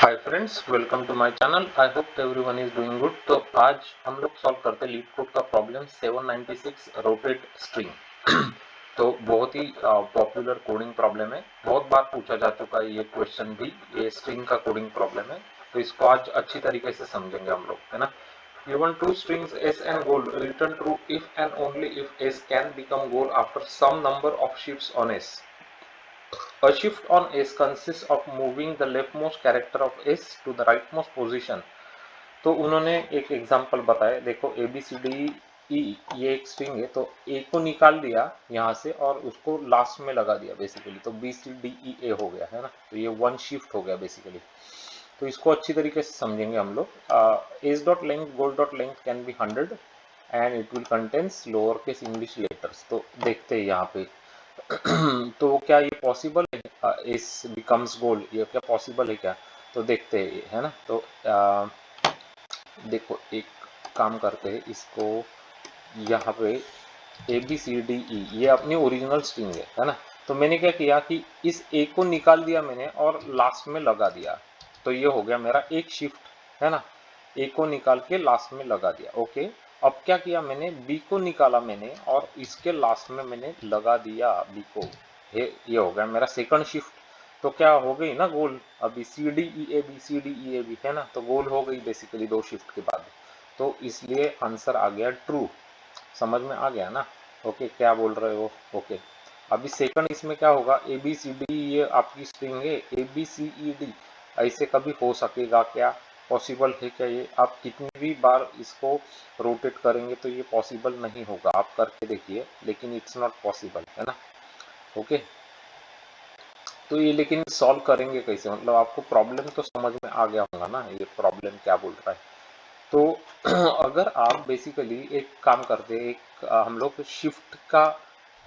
Hi friends, welcome to my channel. I hope everyone is doing good. तो आज हम लोग सॉल्व करते हैं लीड कोड का प्रॉब्लम 796 रोटेट स्ट्रिंग। तो बहुत ही पॉपुलर कोडिंग प्रॉब्लम है, बहुत बार पूछा जा चुका है ये क्वेश्चन भी। ये स्ट्रिंग का कोडिंग प्रॉब्लम है, तो इसको आज अच्छी तरीके से समझेंगे हम लोग, है ना। Given two strings s and goal, return true if and only if s can become goal after some number of shifts on s. A shift on S consists of moving the leftmost character of S to the rightmost position। तो उन्होंने एक example बताया, देखो ए B C D ई, ये एक string है, तो ए को निकाल दिया यहाँ से और उसको लास्ट में लगा दिया बेसिकली, तो बी सी डी ई ए हो गया, है ना। तो ये वन शिफ्ट हो गया बेसिकली। तो इसको अच्छी तरीके से समझेंगे हम लोग। S dot length goal dot length can be 100 and it will contains lower case English letters. तो देखते हैं यहाँ पे। तो क्या ये पॉसिबल है, इस बिकम्स गोल, ये क्या पॉसिबल है क्या? तो देखते हैं, है ना। तो देखो एक काम करते हैं, इसको यहाँ पे ए बी सी डी ई ये अपनी ओरिजिनल स्ट्रिंग है ना। तो मैंने क्या किया कि इस ए को निकाल दिया मैंने और लास्ट में लगा दिया, तो ये हो गया मेरा एक शिफ्ट, है ना। ए को निकाल के लास्ट में लगा दिया, ओके। अब क्या किया मैंने, बी को निकाला मैंने और इसके लास्ट में मैंने लगा दिया बी को, ये हो गया मेरा सेकंड शिफ्ट। तो क्या हो गई ना गोल, अभी C D E A B, C D E A B, है ना। तो गोल हो गई बेसिकली दो शिफ्ट के बाद। तो इसलिए आंसर आ गया ट्रू। समझ में आ गया ना। ओके, क्या बोल रहे हो? ओके। अभी सेकंड इसमें क्या होगा, ए बी सी डी ये आपकी स्ट्रिंग है, ए बी सी ई डी ऐसे कभी हो सकेगा क्या? पॉसिबल है क्या? ये आप कितनी भी बार इसको रोटेट करेंगे तो ये पॉसिबल नहीं होगा। आप करके देखिए, लेकिन इट्स नॉट पॉसिबल, है ना। ओके। तो ये लेकिन सॉल्व करेंगे कैसे, मतलब आपको प्रॉब्लम तो समझ में आ गया होगा ना, ये प्रॉब्लम क्या बोल रहा है। तो अगर आप बेसिकली एक काम करते, एक हम लोग शिफ्ट का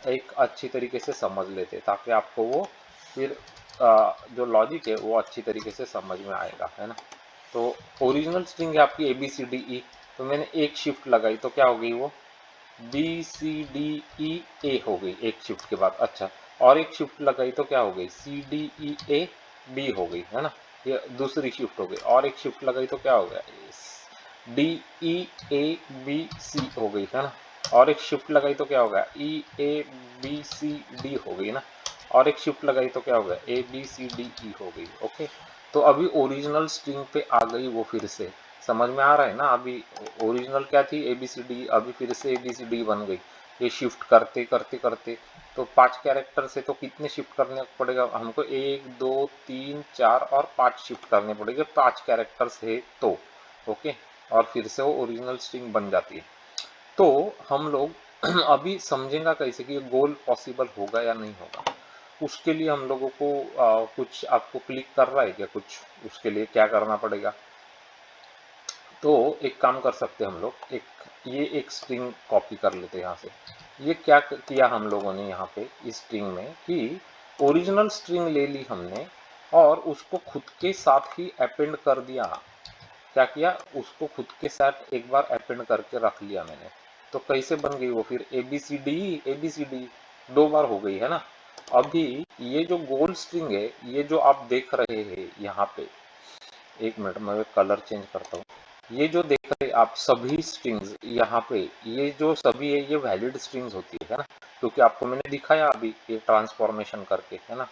एक अच्छी तरीके से समझ लेते, ताकि आपको वो फिर जो लॉजिक है वो अच्छी तरीके से समझ में आएगा, है ना। तो ओरिजिनल स्ट्रिंग है आपकी ए बी सी डी ई, तो मैंने एक शिफ्ट लगाई तो क्या हो गई वो, बी सी डी ई ए हो गई एक शिफ्ट के बाद। अच्छा, और एक शिफ्ट लगाई तो क्या हो गई, सी डी ई ए बी हो गई, है ना। ये दूसरी शिफ्ट हो गई, और एक शिफ्ट लगाई तो क्या हो गया, डी ई ए बी सी हो गई, है ना। और एक शिफ्ट लगाई तो क्या हो गया, ई ए बी सी डी हो गई ना। और एक शिफ्ट लगाई तो क्या हो गया, ए बी सी डी ई हो गई। ओके। तो अभी ओरिजिनल स्ट्रिंग पे आ गई वो फिर से। समझ में आ रहा है ना। अभी ओरिजिनल क्या थी, ए बी सी डी, अभी फिर से ए बी सी डी बन गई। ये शिफ्ट करते करते करते, तो 5 कैरेक्टर से तो कितने शिफ्ट करने पड़ेगा हमको, 1 2 3 4 और 5 शिफ्ट करने पड़ेंगे, 5 कैरेक्टर्स है तो। ओके। और फिर से वो ओरिजिनल स्ट्रिंग बन जाती है। तो हम लोग अभी समझेंगे कैसे कि ये गोल पॉसिबल होगा या नहीं होगा। उसके लिए हम लोगों को कुछ आपको क्लिक कर रहा है क्या कुछ, उसके लिए क्या करना पड़ेगा। तो एक काम कर सकते हैं हम लोग, ये एक स्ट्रिंग कॉपी कर लेते हैं यहाँ से। ये क्या किया हम लोगों ने यहाँ पे इस स्ट्रिंग में कि ओरिजिनल स्ट्रिंग ले ली हमने और उसको खुद के साथ ही अपेंड कर दिया। क्या किया, उसको खुद के साथ एक बार अपेंड करके रख लिया मैंने। तो कैसे बन गई वो फिर, A B C D, A B C D 2 बार हो गई, है ना। अभी ये जो गोल स्ट्रिंग है, ये जो आप देख रहे हैं यहाँ पे, एक मिनट मैं कलर चेंज करता हूँ। ये जो देख रहे आप सभी स्ट्रिंग्स यहाँ पे, ये जो सभी है ये वैलिड स्ट्रिंग्स होती है ना। क्योंकि आपको मैंने दिखाया अभी ये ट्रांसफॉर्मेशन करके, है ना।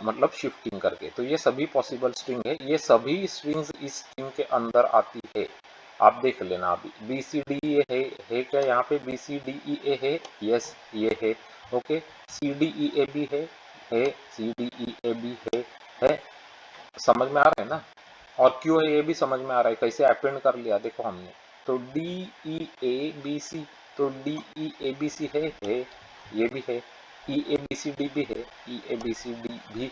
मतलब शिफ्टिंग करके, तो ये सभी पॉसिबल स्ट्रिंग है, ये सभी स्ट्रिंग्स इस स्ट्रिंग के अंदर आती है। आप देख लेना अभी बी सी डी ए है क्या यहाँ पे, बी सी डी ई ए है, यस ये है। Okay. C D E A B है, C D E A B है। समझ में आ रहा है ना। और क्यों है ये भी समझ में आ रहा है, कैसे अपेंड कर लिया देखो हमने। तो डी ई ए बी सी, तो डी ई ए बी सी है, ये भी है। ई ए बी सी डी भी है, ई ए बी सी डी भी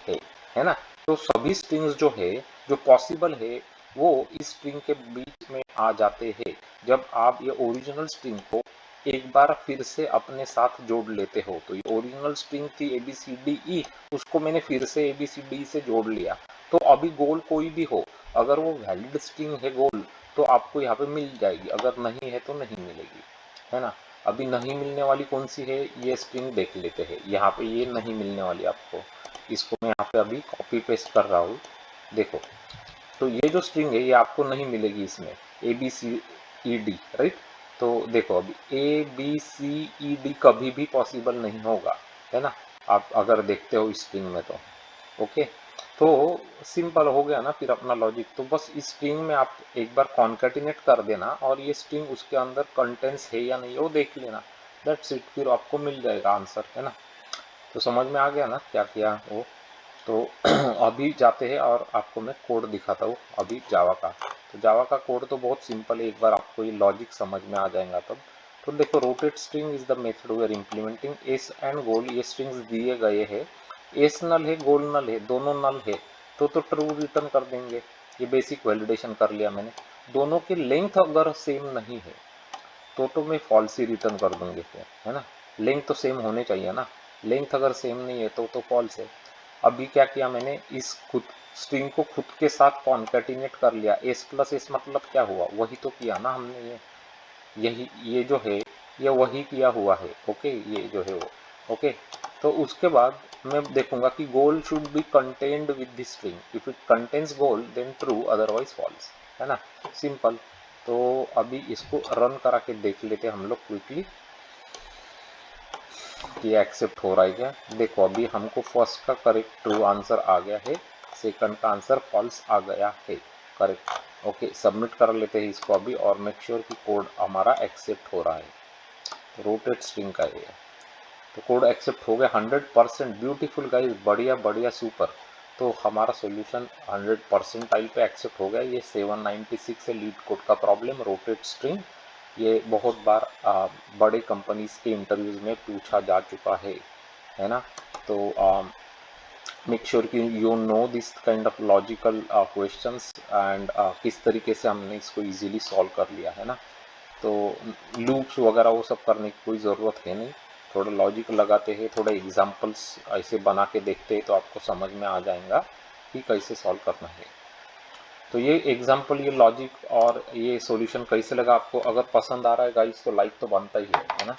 है ना। तो सभी स्ट्रिंग्स जो है, जो पॉसिबल है, वो इस स्ट्रिंग के बीच में आ जाते हैं जब आप ये ओरिजिनल स्ट्रिंग को एक बार फिर से अपने साथ जोड़ लेते हो। तो ये ओरिजिनल स्ट्रिंग थी ए बी सी डी ई, उसको मैंने फिर से ए बी सी डी से जोड़ लिया। तो अभी गोल कोई भी हो, अगर वो वैलिड स्ट्रिंग है गोल, तो आपको यहाँ पे मिल जाएगी, अगर नहीं है तो नहीं मिलेगी, है ना। अभी नहीं मिलने वाली कौन सी है, ये स्ट्रिंग देख लेते हैं। यहाँ पे ये नहीं मिलने वाली आपको, इसको मैं यहाँ पे अभी कॉपी पेस्ट कर रहा हूँ, देखो। तो ये जो स्ट्रिंग है ये आपको नहीं मिलेगी इसमें ABCED, राइट। तो देखो अभी ABCED कभी भी पॉसिबल नहीं होगा, है ना, आप अगर देखते हो इस स्ट्रिंग में तो ओके। तो सिंपल हो गया ना फिर अपना लॉजिक। तो बस इस स्ट्रिंग में आप एक बार कॉन्केटिनेट कर देना और ये स्ट्रिंग उसके अंदर कंटेंट्स है या नहीं वो देख लेना, दैट्स इट, फिर आपको मिल जाएगा आंसर, है ना। तो समझ में आ गया ना क्या किया वो। तो अभी जाते हैं और आपको मैं कोड दिखाता हूँ अभी जावा का। तो जावा का कोड तो बहुत सिंपल है, एक बार आपको ये लॉजिक समझ में आ जाएगा तब। तो देखो rotate string is the method we are implementing. S and goal ये स्ट्रिंग्स दिए गए हैं, एस नल है गोल नल है, दोनों नल है तो ट्रू रिटर्न कर देंगे। ये बेसिक वैलिडेशन कर लिया मैंने। दोनों की लेंथ अगर सेम नहीं है तो मैं फॉल्स ही रिटर्न कर दूंगे फिर, है ना। लेंथ तो सेम होने चाहिए ना, लेंथ अगर सेम नहीं है तो फॉल्स है। अभी क्या किया मैंने, इस खुद स्ट्रिंग को खुद के साथ कॉन्केटिनेट कर लिया। एस प्लस एस मतलब क्या हुआ, वही तो किया ना हमने, ये यही ये जो है ये वही किया हुआ है, ओके, ये जो है वो ओके। तो उसके बाद मैं देखूंगा कि goal should be contained with this string, if it contains goal then true otherwise false, है ना, सिंपल। तो अभी इसको रन करा के देख लेते हैं हम लोग क्विकली कि एक्सेप्ट हो रहा है क्या। देखो अभी हमको फर्स्ट का करेक्ट ट्रू आंसर आ गया है, सेकंड का आंसर फॉल्स आ गया है करेक्ट। ओके सबमिट कर लेते हैं इसको अभी और मेक श्योर कि कोड हमारा एक्सेप्ट हो रहा है। रोटेट स्ट्रिंग का ये तो कोड एक्सेप्ट हो गया 100%। ब्यूटीफुल गाइस, बढ़िया बढ़िया सुपर। तो हमारा सॉल्यूशन 100% पे एक्सेप्ट हो गया। ये 796 है लीड कोड का प्रॉब्लम, रोटेट स्ट्रिंग। ये बहुत बार बड़े कंपनीज के इंटरव्यूज में पूछा जा चुका है ना। तो मेक श्योर कि you know this kind of logical questions and किस तरीके से हमने इसको इजीली सॉल्व कर लिया, है ना। तो लूप्स वगैरह वो सब करने की कोई ज़रूरत है नहीं, थोड़ा लॉजिक लगाते हैं, थोड़े एग्जांपल्स ऐसे बना के देखते हैं तो आपको समझ में आ जाएगा कि कैसे सॉल्व करना है। तो ये एग्जांपल, ये लॉजिक और ये सॉल्यूशन कैसे लगा आपको। अगर पसंद आ रहा है गाइस तो लाइक तो बनता ही है ना।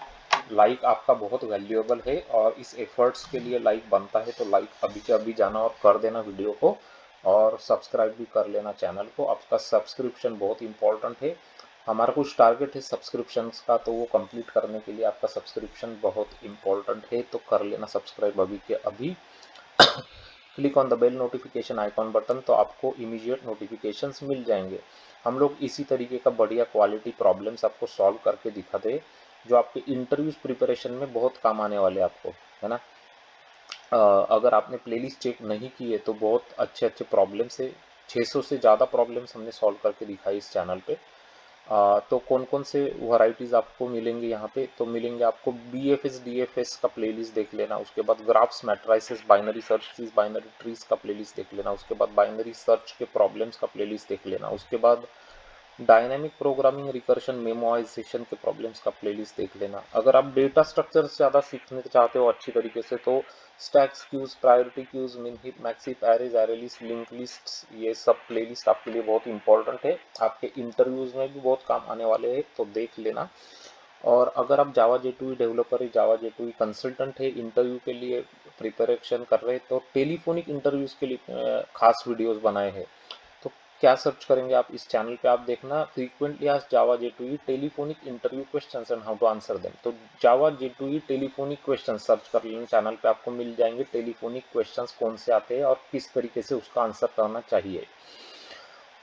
लाइक आपका बहुत वैल्यूएबल है और इस एफर्ट्स के लिए लाइक बनता है। तो लाइक अभी के अभी जाना और कर देना वीडियो को, और सब्सक्राइब भी कर लेना चैनल को। आपका सब्सक्रिप्शन बहुत इंपॉर्टेंट है, हमारा कुछ टारगेट है सब्सक्रिप्शंस का, तो वो कंप्लीट करने के लिए आपका सब्सक्रिप्शन बहुत इंपॉर्टेंट है। तो कर लेना सब्सक्राइब अभी के अभी। Click on the bell notification icon button, तो आपको इमीडिएट नोटिफिकेशंस मिल जाएंगे। हम लोग इसी तरीके का बढ़िया क्वालिटी प्रॉब्लम्स आपको सॉल्व करके दिखाते हैं जो आपके इंटरव्यूज प्रिपरेशन में बहुत काम आने वाले आपको, है ना। अगर आपने प्लेलिस्ट चेक नहीं की है तो बहुत अच्छे अच्छे प्रॉब्लम्स है, 600 से ज़्यादा प्रॉब्लम्स हमने सॉल्व करके दिखाई इस चैनल पे। तो कौन कौन से वैरायटीज़ आपको मिलेंगे यहाँ पे, तो मिलेंगे आपको BFS DFS का प्लेलिस्ट देख लेना, उसके बाद graphs matrices binary search trees binary trees का प्लेलिस्ट देख लेना, उसके बाद बाइनरी सर्च के प्रॉब्लम्स का प्लेलिस्ट देख लेना, उसके बाद डायनामिक प्रोग्रामिंग रिकर्शन मेमोराइजेशन के प्रॉब्लम्स का प्लेलिस्ट देख लेना। अगर आप डेटा स्ट्रक्चर से ज़्यादा सीखने चाहते हो अच्छी तरीके से तो stacks queues, priority queues, min heap, max heap, arrays, array list, link list, ये सब प्लेलिस्ट आपके लिए बहुत इंपॉर्टेंट है, आपके इंटरव्यूज में भी बहुत काम आने वाले हैं, तो देख लेना। और अगर आप जावा J2E डेवलपर है, जावा J2E कंसल्टेंट है, इंटरव्यू के लिए प्रिपरेशन कर रहे हैं, तो टेलीफोनिक इंटरव्यूज के लिए खास वीडियोस बनाए हैं। तो क्या सर्च करेंगे आप इस चैनल पे, आप देखना frequently asked Java J2E telephonic interview questions and how to answer them. तो Java J2E telephonic question search कर लेना, चैनल पे आपको मिल जाएंगे टेलीफोनिक क्वेश्चंस कौन से आते हैं और किस तरीके से उसका आंसर करना चाहिए।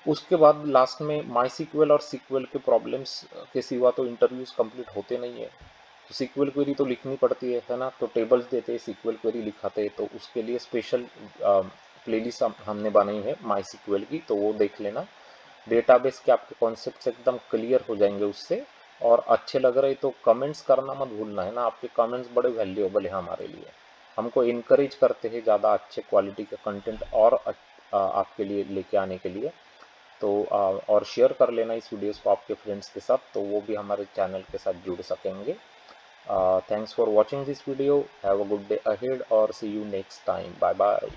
उसके बाद लास्ट में माई सीक्वल और सीक्वल के प्रॉब्लम्स के सिवा तो इंटरव्यूज कंप्लीट होते नहीं है। तो सीक्वल क्वेरी तो लिखनी पड़ती है ना, तो टेबल्स देते हैं, सीक्वल क्वेरी लिखाते हैं, तो उसके लिए स्पेशल प्लेलिस्ट हमने बनाई है माई सीक्वल की, तो वो देख लेना। डेटाबेस के आपके कॉन्सेप्ट एकदम क्लियर हो जाएंगे उससे। और अच्छे लग रहे तो कमेंट्स करना मत भूलना, है ना, आपके कमेंट्स बड़े वैल्यूएबल है हमारे लिए, हमको इनकरेज करते हैं ज़्यादा अच्छे क्वालिटी का कंटेंट और आपके लिए लेके आने के लिए। तो और शेयर कर लेना इस वीडियोस को आपके फ्रेंड्स के साथ, तो वो भी हमारे चैनल के साथ जुड़ सकेंगे। Thanks for watching this video, have a good day ahead और see you next time, bye bye.